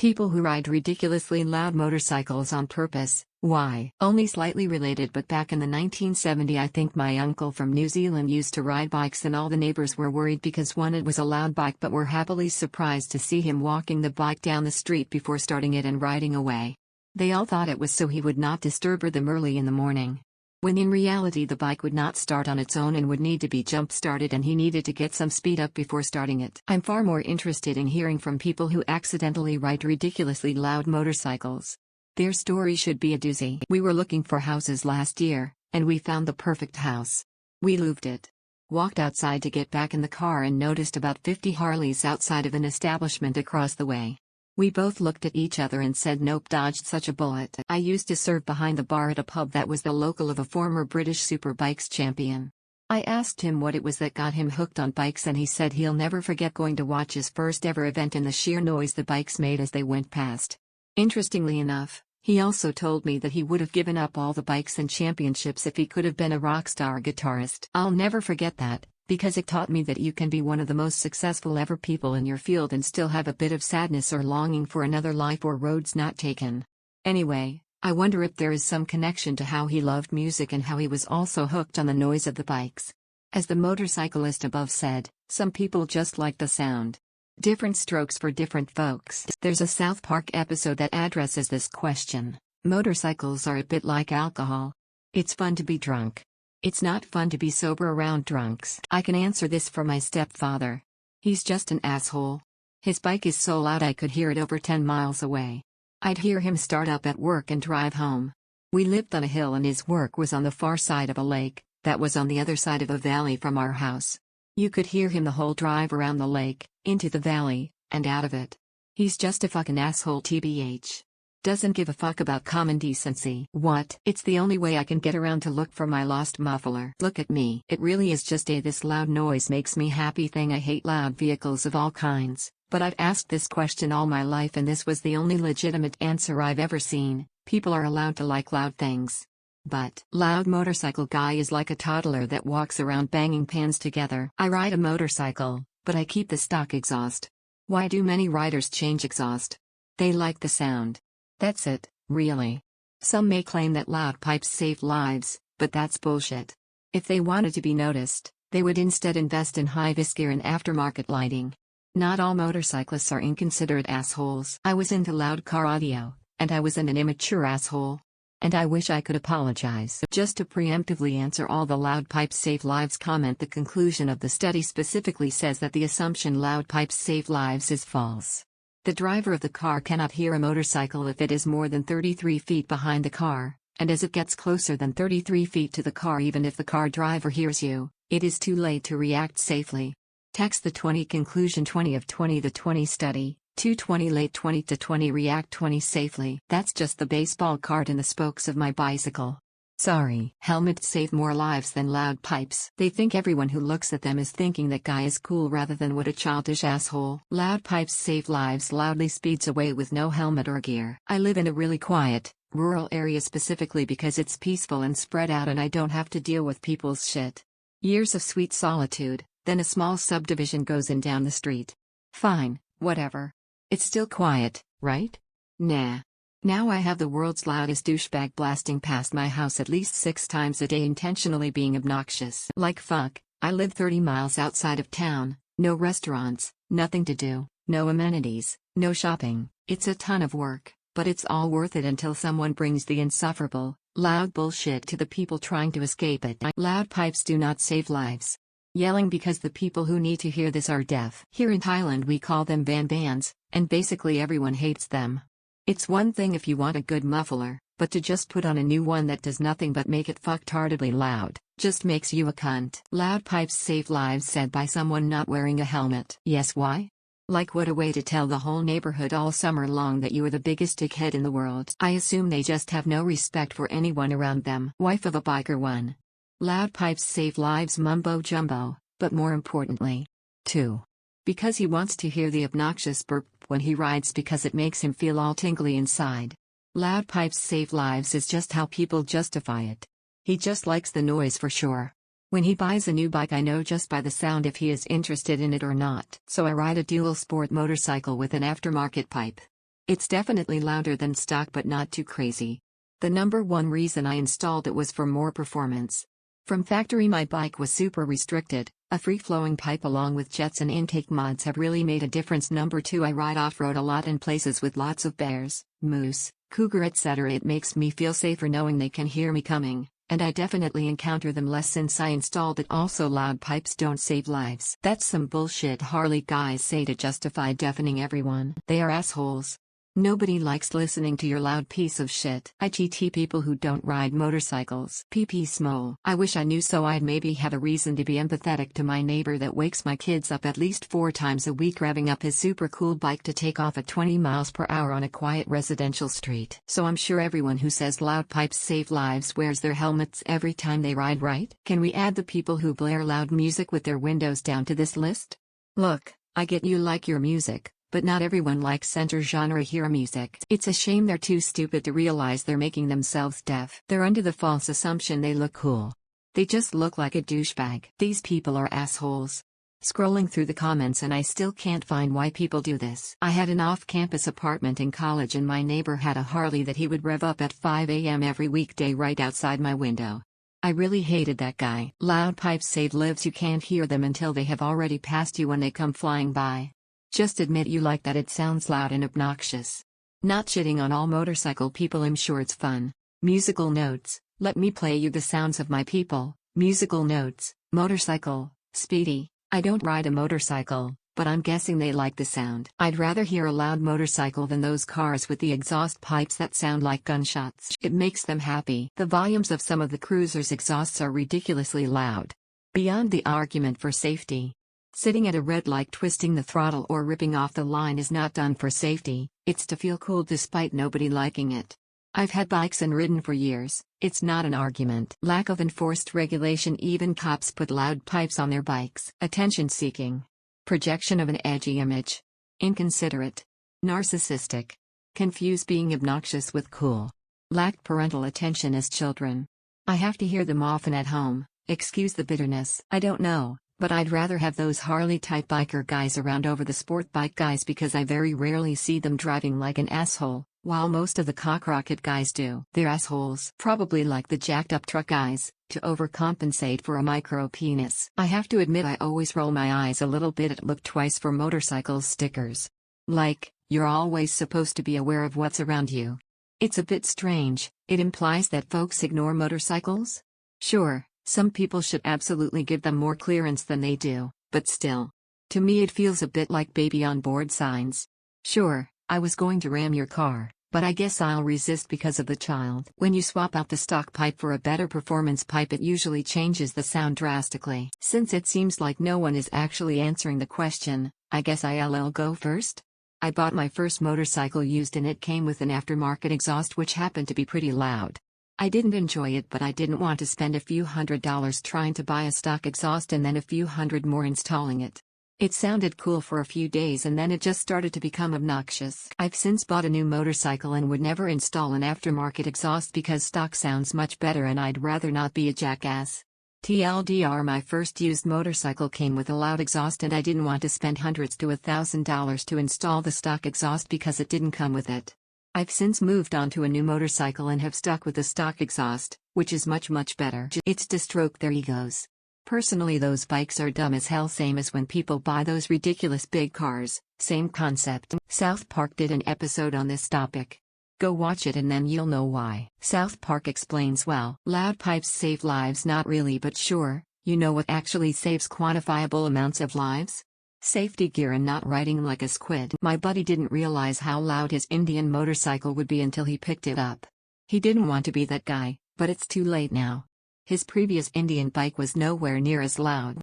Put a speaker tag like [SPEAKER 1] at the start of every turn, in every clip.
[SPEAKER 1] People who ride ridiculously loud motorcycles on purpose. Why? Only slightly related, but back in the 1970s I think my uncle from New Zealand used to ride bikes and all the neighbors were worried because one, it was a loud bike, but were happily surprised to see him walking the bike down the street before starting it and riding away. They all thought it was so he would not disturb them early in the morning, when in reality the bike would not start on its own and would need to be jump-started, and he needed to get some speed up before starting it. I'm far more interested in hearing from people who accidentally ride ridiculously loud motorcycles. Their story should be a doozy. We were looking for houses last year, and we found the perfect house. We loved it. Walked outside to get back in the car and noticed about 50 Harleys outside of an establishment across the way. We both looked at each other and said nope, dodged such a bullet. I used to serve behind the bar at a pub that was the local of a former British Superbikes champion. I asked him what it was that got him hooked on bikes, and he said he'll never forget going to watch his first ever event and the sheer noise the bikes made as they went past. Interestingly enough, he also told me that he would have given up all the bikes and championships if he could have been a rock star guitarist. I'll never forget that, because it taught me that you can be one of the most successful ever people in your field and still have a bit of sadness or longing for another life or roads not taken. Anyway, I wonder if there is some connection to how he loved music and how he was also hooked on the noise of the bikes. As the motorcyclist above said, some people just like the sound. Different strokes for different folks. There's a South Park episode that addresses this question. Motorcycles are a bit like alcohol. It's fun to be drunk. It's not fun to be sober around drunks. I can answer this for my stepfather. He's just an asshole. His bike is so loud I could hear it over 10 miles away. I'd hear him start up at work and drive home. We lived on a hill and his work was on the far side of a lake, that was on the other side of a valley from our house. You could hear him the whole drive around the lake, into the valley, and out of it. He's just a fucking asshole tbh. Doesn't give a fuck about common decency. What? It's the only way I can get around to look for my lost muffler. Look at me. It really is just this loud noise makes me happy thing. I hate loud vehicles of all kinds, but I've asked this question all my life and this was the only legitimate answer I've ever seen. People are allowed to like loud things. But loud motorcycle guy is like a toddler that walks around banging pans together. I ride a motorcycle, but I keep the stock exhaust. Why do many riders change exhaust? They like the sound. That's it, really. Some may claim that loud pipes save lives, but that's bullshit. If they wanted to be noticed, they would instead invest in high-vis gear and aftermarket lighting. Not all motorcyclists are inconsiderate assholes. I was into loud car audio, and I was an immature asshole. And I wish I could apologize. Just to preemptively answer all the loud pipes save lives comment, the conclusion of the study specifically says that the assumption loud pipes save lives is false. The driver of the car cannot hear a motorcycle if it is more than 33 feet behind the car, and as it gets closer than 33 feet to the car, even if the car driver hears you, it is too late to react safely. Text the 20 conclusion 20 of 20 the 20 study. 220 late 20 to 20 react 20 safely. That's just the baseball card in the spokes of my bicycle. Sorry. Helmets save more lives than loud pipes. They think everyone who looks at them is thinking that guy is cool rather than what a childish asshole. Loud pipes save lives. Loudly speeds away with no helmet or gear. I live in a really quiet, rural area specifically because it's peaceful and spread out and I don't have to deal with people's shit. Years of sweet solitude, then a small subdivision goes in down the street. Fine, whatever. It's still quiet, right? Nah. Now I have the world's loudest douchebag blasting past my house at least 6 times a day, intentionally being obnoxious. Like fuck, I live 30 miles outside of town, no restaurants, nothing to do, no amenities, no shopping. It's a ton of work, but it's all worth it until someone brings the insufferable, loud bullshit to the people trying to escape it. Loud pipes do not save lives. Yelling because the people who need to hear this are deaf. Here in Thailand we call them bans, and basically everyone hates them. It's one thing if you want a good muffler, but to just put on a new one that does nothing but make it fucktardedly loud, just makes you a cunt. Loud pipes save lives said by someone not wearing a helmet. Yes, why? Like what a way to tell the whole neighborhood all summer long that you are the biggest dickhead in the world. I assume they just have no respect for anyone around them. Wife of a biker 1. Loud pipes save lives mumbo jumbo, but more importantly. 2. Because he wants to hear the obnoxious burp when he rides because it makes him feel all tingly inside. Loud pipes save lives is just how people justify it. He just likes the noise for sure. When he buys a new bike I know just by the sound if he is interested in it or not. So I ride a dual sport motorcycle with an aftermarket pipe. It's definitely louder than stock but not too crazy. The number one reason I installed it was for more performance. From factory my bike was super restricted. A free-flowing pipe along with jets and intake mods have really made a difference. Number two, I ride off-road a lot in places with lots of bears, moose, cougar etc. It makes me feel safer knowing they can hear me coming, and I definitely encounter them less since I installed it. Also, loud pipes don't save lives. That's some bullshit Harley guys say to justify deafening everyone. They are assholes. Nobody likes listening to your loud piece of shit. IGT people who don't ride motorcycles. PP smole. I wish I knew so I'd maybe have a reason to be empathetic to my neighbor that wakes my kids up at least 4 times a week revving up his super cool bike to take off at 20 miles per hour on a quiet residential street. So I'm sure everyone who says loud pipes save lives wears their helmets every time they ride, right? Can we add the people who blare loud music with their windows down to this list? Look, I get you like your music, but not everyone likes center genre hero music. It's a shame they're too stupid to realize they're making themselves deaf. They're under the false assumption they look cool. They just look like a douchebag. These people are assholes. Scrolling through the comments and I still can't find why people do this. I had an off-campus apartment in college and my neighbor had a Harley that he would rev up at 5 a.m. every weekday right outside my window. I really hated that guy. Loud pipes save lives. You can't hear them until they have already passed you when they come flying by. Just admit you like that. It sounds loud and obnoxious. Not shitting on all motorcycle people, I'm sure it's fun. Musical notes. Let me play you the sounds of my people. Musical notes. Motorcycle. Speedy. I don't ride a motorcycle, but I'm guessing they like the sound. I'd rather hear a loud motorcycle than those cars with the exhaust pipes that sound like gunshots. It makes them happy. The volumes of some of the cruisers' exhausts are ridiculously loud. Beyond the argument for safety. Sitting at a red light twisting the throttle or ripping off the line is not done for safety, it's to feel cool despite nobody liking it. I've had bikes and ridden for years, it's not an argument. Lack of enforced regulation. Even cops put loud pipes on their bikes. Attention-seeking. Projection of an edgy image. Inconsiderate. Narcissistic. Confuse being obnoxious with cool. Lacked parental attention as children. I have to hear them often at home, excuse the bitterness. I don't know. But I'd rather have those Harley-type biker guys around over the sport bike guys because I very rarely see them driving like an asshole, while most of the cockrocket guys do. They're assholes. Probably like the jacked-up truck guys, to overcompensate for a micro-penis. I have to admit I always roll my eyes a little bit at look twice for motorcycles stickers. Like, you're always supposed to be aware of what's around you. It's a bit strange. It implies that folks ignore motorcycles? Sure. Some people should absolutely give them more clearance than they do, but still. To me it feels a bit like baby on board signs. Sure, I was going to ram your car, but I guess I'll resist because of the child. When you swap out the stock pipe for a better performance pipe it usually changes the sound drastically. Since it seems like no one is actually answering the question, I guess I'll go first? I bought my first motorcycle used and it came with an aftermarket exhaust which happened to be pretty loud. I didn't enjoy it, but I didn't want to spend a few $100s trying to buy a stock exhaust and then a few hundred more installing it. It sounded cool for a few days and then it just started to become obnoxious. I've since bought a new motorcycle and would never install an aftermarket exhaust because stock sounds much better and I'd rather not be a jackass. TLDR, my first used motorcycle came with a loud exhaust and I didn't want to spend hundreds to $1,000 to install the stock exhaust because it didn't come with it. I've since moved on to a new motorcycle and have stuck with the stock exhaust, which is much better. It's to stroke their egos. Personally, those bikes are dumb as hell, same as when people buy those ridiculous big cars, same concept. South Park did an episode on this topic. Go watch it and then you'll know why. South Park explains well. Loud pipes save lives, not really, but sure. You know what actually saves quantifiable amounts of lives? Safety gear and not riding like a squid. My buddy didn't realize how loud his Indian motorcycle would be until he picked it up. He didn't want to be that guy, but it's too late now. His previous Indian bike was nowhere near as loud.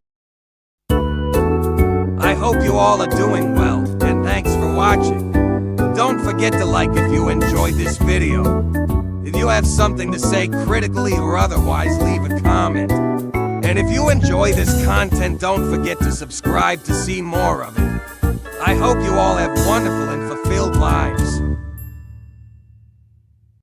[SPEAKER 2] I hope you all are doing well, and thanks for watching. Don't forget to like if you enjoyed this video. If you have something to say critically or otherwise, leave a comment. And if you enjoy this content, don't forget to subscribe to see more of it. I hope you all have wonderful and fulfilled lives.